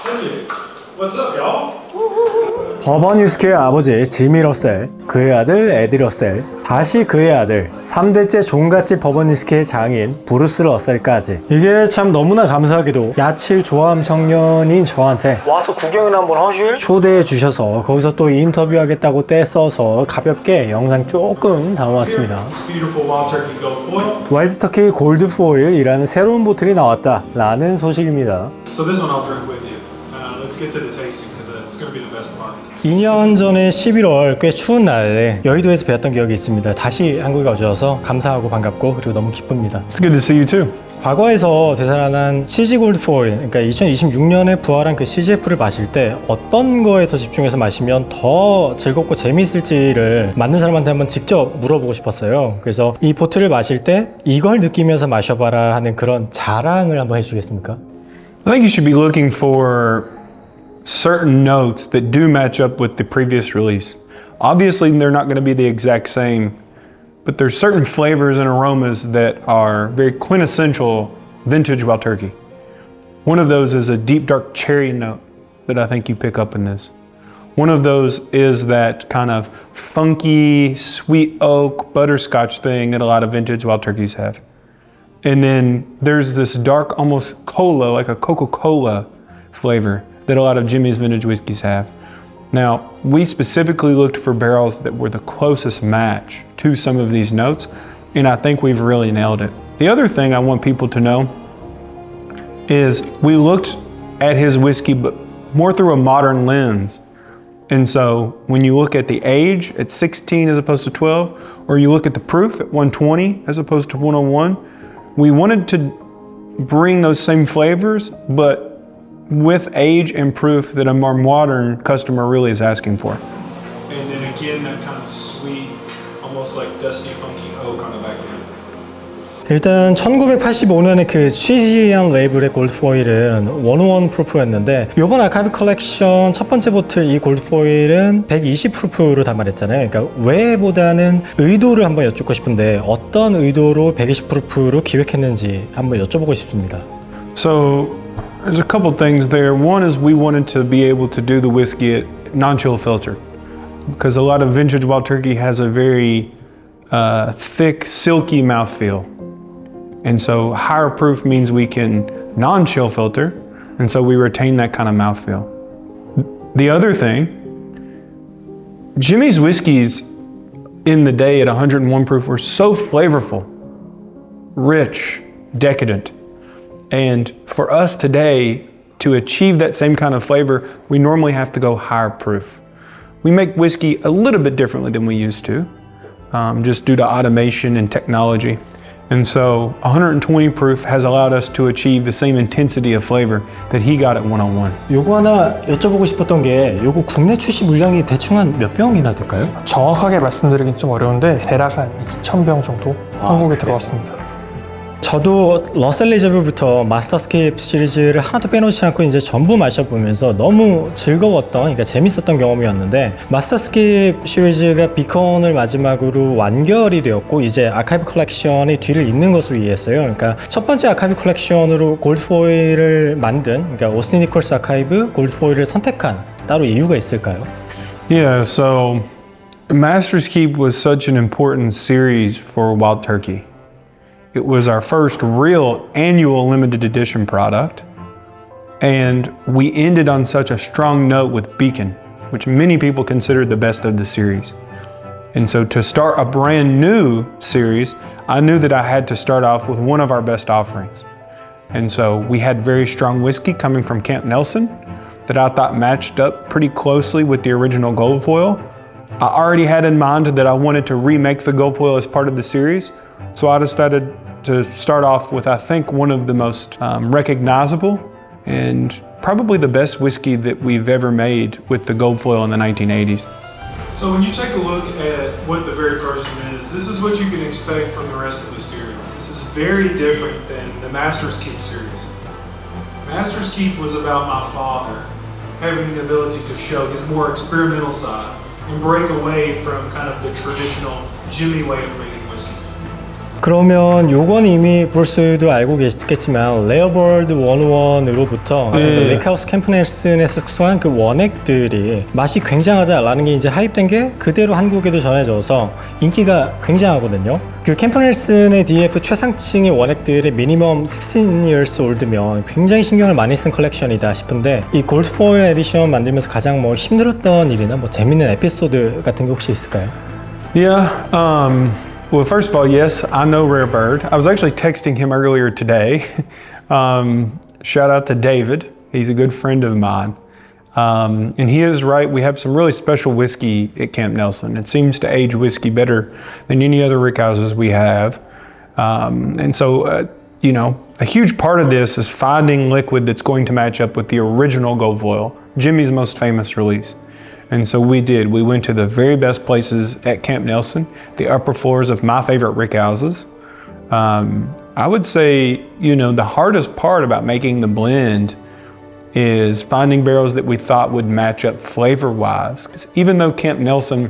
What's up, y'all? 버번 위스키의 아버지 지미 러셀, 그의 아들 에디 러셀, 다시 그의 아들 3대째 종갓집 버번 위스키의 장인 브루스 러셀까지. 이게 참 너무나 감사하게도 야칠 좋아함 청년인 저한테 와서 구경이나 한번 하실? 초대해 주셔서 거기서 또 인터뷰하겠다고 떼 써서 가볍게 영상 조금 담아왔습니다. This beautiful wild turkey gold foil. 와일드 터키 골드 포일이라는 새로운 보틀이 나왔다 라는 소식입니다. So this one I'll drink with you. Let's get to the tasting because it's going to be the best part. 2년 전에 11월 꽤 추운 날에 여의도에서 배웠던 기억이 있습니다. 다시 한국에 와주셔서 감사하고 반갑고 그리고 너무 기쁩니다. It's good to see you too. 과거에서 되살아난 CG 골드 포일, 그러니까 2026년에 부활한 그 CGF를 마실 때 어떤 거에 더 집중해서 마시면 더 즐겁고 재미있을지를 맞는 사람한테 한번 직접 물어보고 싶었어요. 그래서 이 보틀을 마실 때 이걸 느끼면서 마셔봐라 하는 그런 자랑을 한번 해주겠습니까? I think you should be looking for certain notes that do match up with the previous release. Obviously, they're not going to be the exact same, but there's certain flavors and aromas that are very quintessential vintage wild turkey. One of those is a deep dark cherry note that I think you pick up in this. One of those is that kind of funky sweet oak butterscotch thing that a lot of vintage wild turkeys have. And then there's this dark, almost cola, like a Coca-Cola flavor that a lot of Jimmy's vintage whiskeys have. Now, we specifically looked for barrels that were the closest match to some of these notes, and I think we've really nailed it. The other thing I want people to know is we looked at his whiskey, but more through a modern lens. And so when you look at the age at 16 as opposed to 12, or you look at the proof at 120 as opposed to 101, we wanted to bring those same flavors, but with age and proof that a more modern customer really is asking for. And then again, that kind of sweet, almost like dusty, funky oak on the back end. 일단 1985년에 그 취지한 레이블의 골드 포일은 101 프루프였는데 이번 아카이브 컬렉션 첫 번째 보틀 이 골드 포일은 120 프루프로 담아냈잖아요. 그러니까 왜보다는 의도를 한번 여쭙고 싶은데 어떤 의도로 120 프루프로 기획했는지 한번 여쭤보고 싶습니다. So there's a couple things there. One is we wanted to be able to do the whiskey at non-chill filter because a lot of vintage wild turkey has a very thick, silky mouthfeel. And so higher proof means we can non-chill filter, and so we retain that kind of mouthfeel. The other thing, Jimmy's whiskeys in the day at 101 proof were so flavorful, rich, decadent. And for us today, to achieve that same kind of flavor, we normally have to go higher proof. We make whiskey a little bit differently than we used to, just due to automation and technology. And so 120 proof has allowed us to achieve the same intensity of flavor that he got at 101. 요거 하나 여쭤보고 싶었던 게 요거 국내 출시 물량이 대충 한 몇 병이나 될까요? 정확하게 말씀드리긴 좀 어려운데 대략 한 2,000병 정도 한국에 들어왔습니다. 저도 러셀 리저브부터 마스터 스킵 시리즈를 하나도 빼놓지 않고 이제 전부 마셔보면서 너무 즐거웠던, 그러니까 재밌었던 경험이었는데 마스터 스킵 시리즈가 비컨을 마지막으로 완결이 되었고 이제 아카이브 컬렉션이 뒤를 잇는 것으로 이해했어요. 그러니까 첫 번째 아카이브 컬렉션으로 골드 포일을 만든, 그러니까 오스틴 니콜스 아카이브 골드 포일을 선택한 따로 이유가 있을까요? Yeah, so Master's Keep was such an important series for Wild Turkey. It was our first real annual limited edition product. And we ended on such a strong note with Beacon, which many people consider the best of the series. And so to start a brand new series, I knew that I had to start off with one of our best offerings. And so we had very strong whiskey coming from Camp Nelson that I thought matched up pretty closely with the original Gold Foil. I already had in mind that I wanted to remake the Gold Foil as part of the series. So I decided to start off with, I think, one of the most recognizable and probably the best whiskey that we've ever made with the Gold Foil in the 1980s. So when you take a look at what the very first one is, this is what you can expect from the rest of the series. This is very different than the Master's Keep series. Master's Keep was about my father having the ability to show his more experimental side and break away from kind of the traditional Jimmy way of making whiskey. 그러면 요건 이미 브루스도 알고 계시겠지만 레어벌드 101으로부터 레이크하우스 캠프넬슨에서 숙성한 그 원액들이 맛이 굉장하다라는 게 이제 하입된 게 그대로 한국에도 전해져서 인기가 굉장하거든요. 그 캠프넬슨의 DF 최상층의 원액들의 미니멈 16 years old면 굉장히 신경을 많이 쓴 컬렉션이다 싶은데 이 골드 포일 에디션 만들면서 가장 뭐 힘들었던 일이나 뭐 재밌는 에피소드 같은 게 혹시 있을까요? Yeah. Well, first of all, yes, I know Rare Bird. I was actually texting him earlier today. Shout out to David. He's a good friend of mine. And he is right. We have some really special whiskey at Camp Nelson. It seems to age whiskey better than any other rickhouses we have. And so, you know, a huge part of this is finding liquid that's going to match up with the original Gold Foil, Jimmy's most famous release. And so we did. We went to the very best places at Camp Nelson, the upper floors of my favorite rickhouses. I would say, you know, the hardest part about making the blend is finding barrels that we thought would match up flavor-wise. Because even though Camp Nelson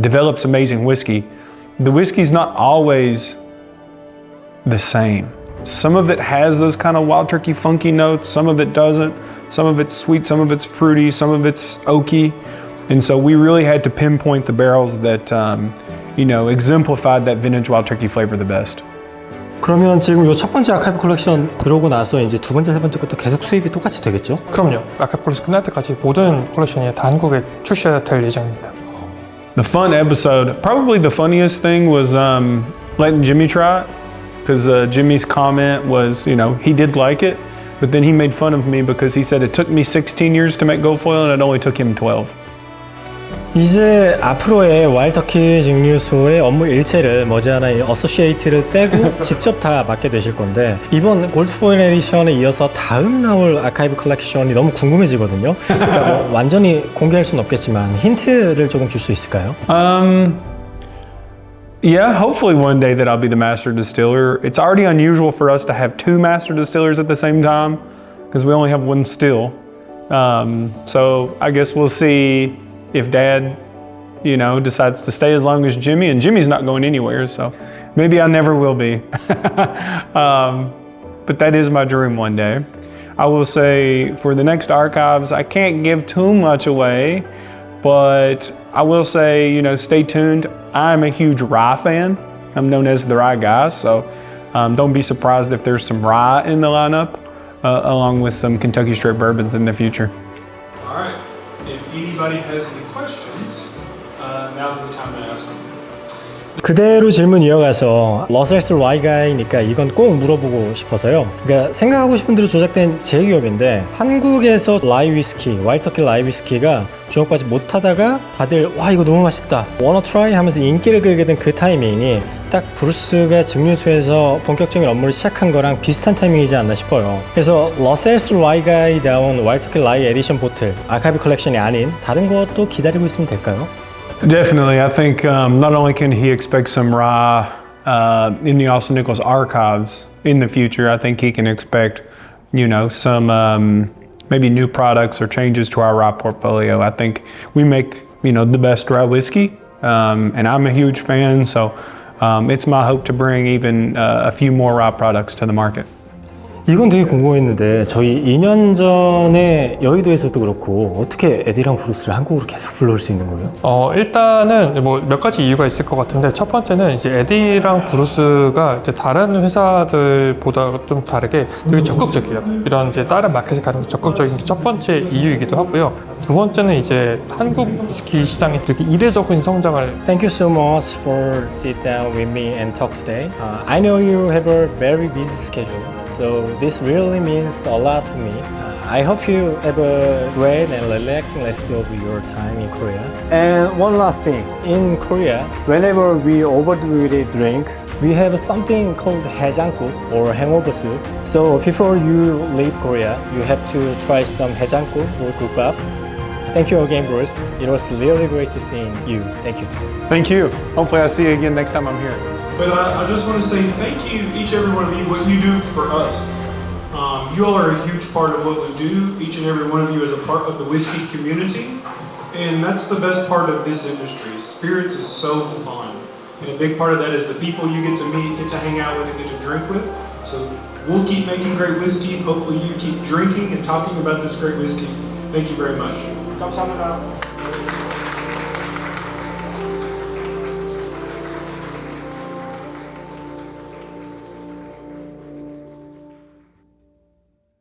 develops amazing whiskey, the whiskey's not always the same. Some of it has those kind of wild turkey funky notes, some of it doesn't. Some of it's sweet, some of it's fruity, some of it's oaky. And so we really had to pinpoint the barrels that, you know, exemplified that vintage wild turkey flavor the best. 그러면 지금 요 첫 번째 아카이브 컬렉션 들어오고 나서 이제 두 번째, 세 번째 것도 계속 수입이 똑같이 되겠죠? 그럼요. 아카이브 컬렉션 끝날 때까지 모든 컬렉션이 다 한국에 출시될 예정입니다. The fun episode, probably the funniest thing was letting Jimmy try it. Because Jimmy's comment was, you know, he did like it. But then he made fun of me because he said it took me 16 years to make Gold Foil and it only took him 12. 이제 앞으로의 와일드터키 증류소의 업무 일체를 머지않아 이 어소시에이트를 떼고 직접 다 맡게 되실 건데 이번 골드 포일 에디션에 이어서 다음 나올 아카이브 컬렉션이 너무 궁금해지거든요. 그러니까 뭐 완전히 공개할 수는 없겠지만 힌트를 조금 줄 수 있을까요? Yeah, hopefully one day that I'll be the master distiller. It's already unusual for us to have two master distillers at the same time because we only have one still. So I guess we'll see if Dad, you know, decides to stay as long as Jimmy, and Jimmy's not going anywhere, so maybe I never will be. But that is my dream one day. I will say for the next archives, I can't give too much away, but I will say, you know, stay tuned. I'm a huge rye fan. I'm known as the rye guy, so don't be surprised if there's some rye in the lineup, along with some Kentucky straight bourbons in the future. All right. If anybody has any questions, now's the time to ask them. 그대로 질문 이어가서 러셀스 라이가이니까 이건 꼭 물어보고 싶어서요. 그러니까 생각하고 싶은 대로 조작된 제 기억인데 한국에서 라이 위스키, 와일드터키 라이 위스키가 주목받지 못하다가 다들 와 이거 너무 맛있다 워너 트라이 하면서 인기를 끌게 된 그 타이밍이 딱 브루스가 증류소에서 본격적인 업무를 시작한 거랑 비슷한 타이밍이지 않나 싶어요. 그래서 러셀스 라이가이다운 와일드터키 라이 에디션 보틀 아카이브 컬렉션이 아닌 다른 것도 기다리고 있으면 될까요? Definitely. I think not only can he expect some rye in the Austin Nichols archives in the future, I think he can expect, you know, some maybe new products or changes to our rye portfolio. I think we make, you know, the best rye whiskey, and I'm a huge fan, so it's my hope to bring even a few more rye products to the market. 이건 되게 궁금했는데 저희 2년 전에 여의도에서도 그렇고 어떻게 에디랑 브루스를 한국으로 계속 불러올 수 있는 거예요? 일단은 뭐 몇 가지 이유가 있을 것 같은데 첫 번째는 이제 에디랑 브루스가 이제 다른 회사들보다 좀 다르게 되게 적극적이에요. 이런 이제 다른 마켓에 가는 적극적인 게 첫 번째 이유이기도 하고요. 두 번째는 이제 한국 위스키 시장이 되게 이례적인 성장을. Thank you so much for sit down with me and talk today. I know you have a very busy schedule. So this really means a lot to me. I hope you have a great and relaxing rest of your time in Korea. And one last thing, in Korea, whenever we overdo the drinks, we have something called 해장국 or hangover soup. So before you leave Korea, you have to try some 해장국 or 국밥. Thank you again, Bruce. It was really great to see you. Thank you. Thank you. Hopefully I see you again next time I'm here. But I just want to say thank you, each and every one of you, what you do for us. You all are a huge part of what we do. Each and every one of you is a part of the whiskey community. And that's the best part of this industry. Spirits is so fun. And a big part of that is the people you get to meet, get to hang out with, and get to drink with. So we'll keep making great whiskey. Hopefully you keep drinking and talking about this great whiskey. Thank you very much. 감사합니다.